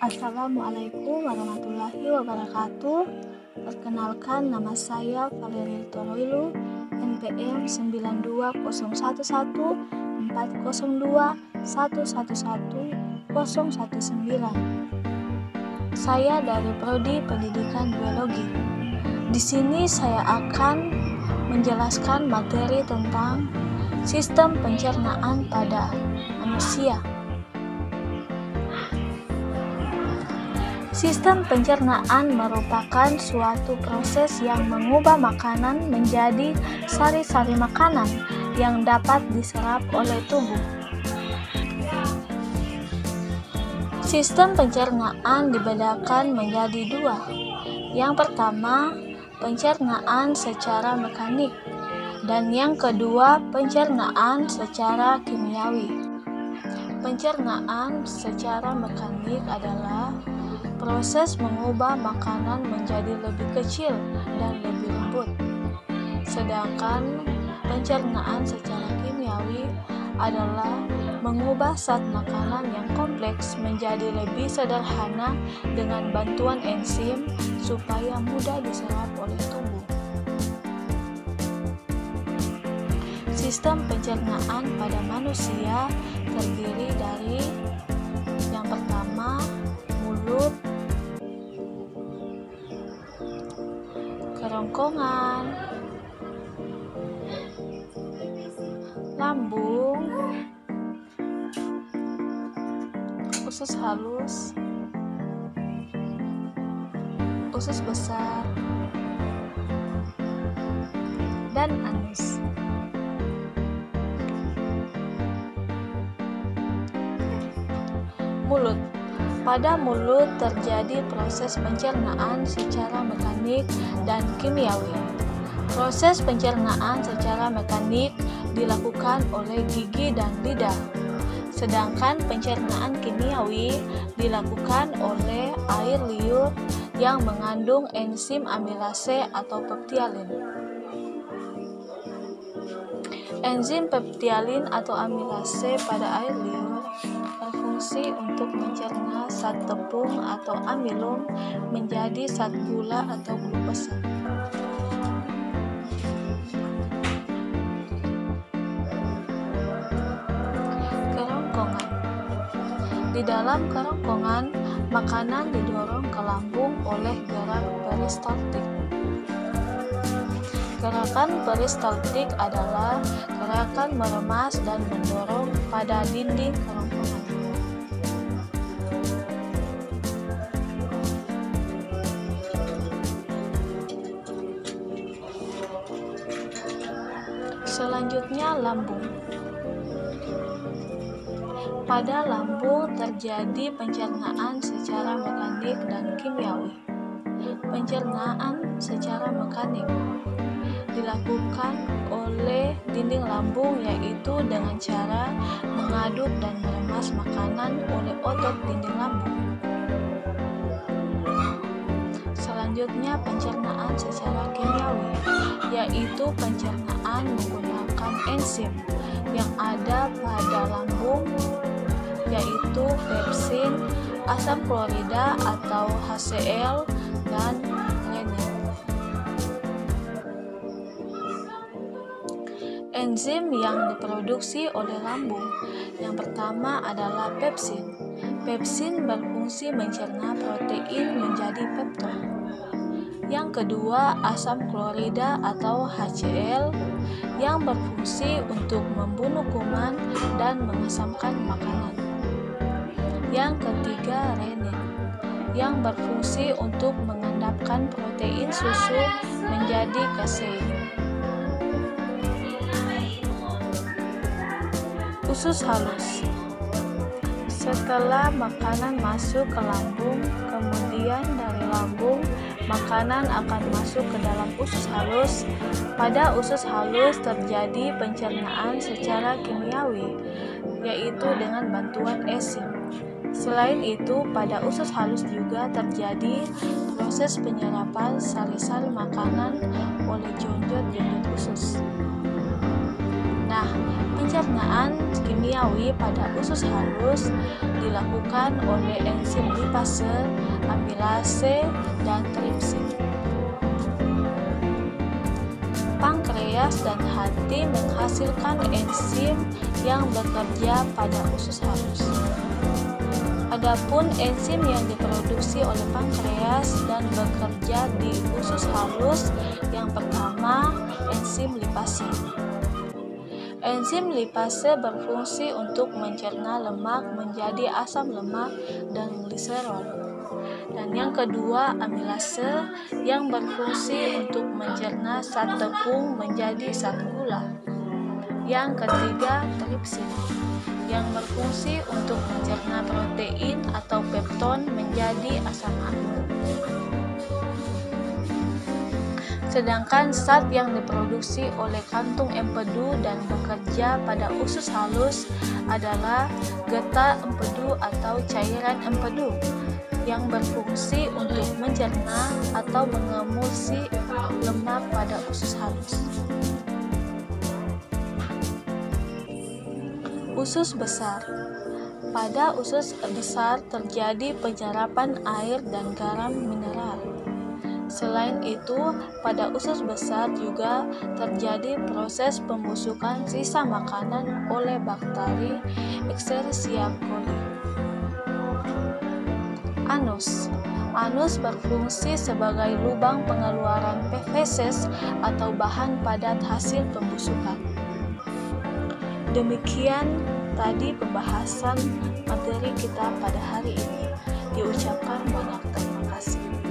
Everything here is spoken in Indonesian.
Assalamualaikum warahmatullahi wabarakatuh. Perkenalkan, nama saya Valerie Toroilu, NPM 9201402111019. Saya dari Prodi Pendidikan Biologi. Di sini saya akan menjelaskan materi tentang sistem pencernaan pada manusia. Sistem pencernaan merupakan suatu proses yang mengubah makanan menjadi sari-sari makanan yang dapat diserap oleh tubuh. Sistem pencernaan dibedakan menjadi dua. Yang pertama, pencernaan secara mekanik, dan yang kedua, pencernaan secara kimiawi. Pencernaan secara mekanik adalah proses mengubah makanan menjadi lebih kecil dan lebih lembut. Sedangkan pencernaan secara kimiawi adalah mengubah zat makanan yang kompleks menjadi lebih sederhana dengan bantuan enzim supaya mudah diserap oleh tubuh. Sistem pencernaan pada manusia terdiri dari yang pertama, mulut, kerongkongan, lambung, usus halus, usus besar, dan anus. Mulut. Pada mulut terjadi proses pencernaan secara mekanik dan kimiawi. Proses pencernaan secara mekanik dilakukan oleh gigi dan lidah, sedangkan pencernaan kimiawi dilakukan oleh air liur yang mengandung enzim amilase atau peptialin. Enzim peptialin atau amilase pada air liur berfungsi untuk mencerna zat tepung atau amilum menjadi zat gula atau glukosa. Kerongkongan. Di dalam kerongkongan, makanan didorong ke lambung oleh gerak peristaltik. Gerakan peristaltik adalah gerakan meremas dan mendorong pada dinding kerongkongan. Selanjutnya, lambung. Pada lambung terjadi pencernaan secara mekanik dan kimiawi. Pencernaan secara mekanik dilakukan oleh dinding lambung, yaitu dengan cara mengaduk dan meremas makanan oleh otot dinding lambung. Selanjutnya, pencernaan secara kimiawi, yaitu pencernaan menggunakan enzim yang ada pada lambung, yaitu pepsin, asam klorida atau HCl, dan renin. Enzim yang diproduksi oleh lambung yang pertama adalah pepsin. Pepsin berfungsi mencerna protein menjadi pepton. Yang kedua, asam klorida atau HCl yang berfungsi untuk membunuh kuman dan mengasamkan makanan. Yang ketiga, renin yang berfungsi untuk mengendapkan protein susu menjadi kasein. Usus halus. Setelah makanan masuk ke lambung, kemudian dari lambung makanan akan masuk ke dalam usus halus. Pada usus halus terjadi pencernaan secara kimiawi, yaitu dengan bantuan enzim. Selain itu, pada usus halus juga terjadi proses penyerapan sari-sari makanan oleh jonjot-jonjot usus. Nah, pencernaan kimiawi pada usus halus dilakukan oleh enzim lipase, amilase, dan tripsin. Pankreas dan hati menghasilkan enzim yang bekerja pada usus halus. Adapun enzim yang diproduksi oleh pankreas dan bekerja di usus halus, yang pertama enzim lipase. Enzim lipase berfungsi untuk mencerna lemak menjadi asam lemak dan gliserol. Dan yang kedua amilase yang berfungsi untuk mencerna zat tepung menjadi zat gula. Yang ketiga tripsin yang berfungsi untuk mencerna protein atau pepton menjadi asam amino. Sedangkan zat yang diproduksi oleh kantung empedu dan bekerja pada usus halus adalah getah empedu atau cairan empedu yang berfungsi untuk mencerna atau mengemulsi lemak pada usus halus. Usus besar. Pada usus besar terjadi penyerapan air dan garam mineral. Selain itu, pada usus besar juga terjadi proses pembusukan sisa makanan oleh bakteri Escherichia coli. Anus. Anus berfungsi sebagai lubang pengeluaran feses atau bahan padat hasil pembusukan. Demikian tadi pembahasan materi kita pada hari ini. Diucapkan banyak terima kasih.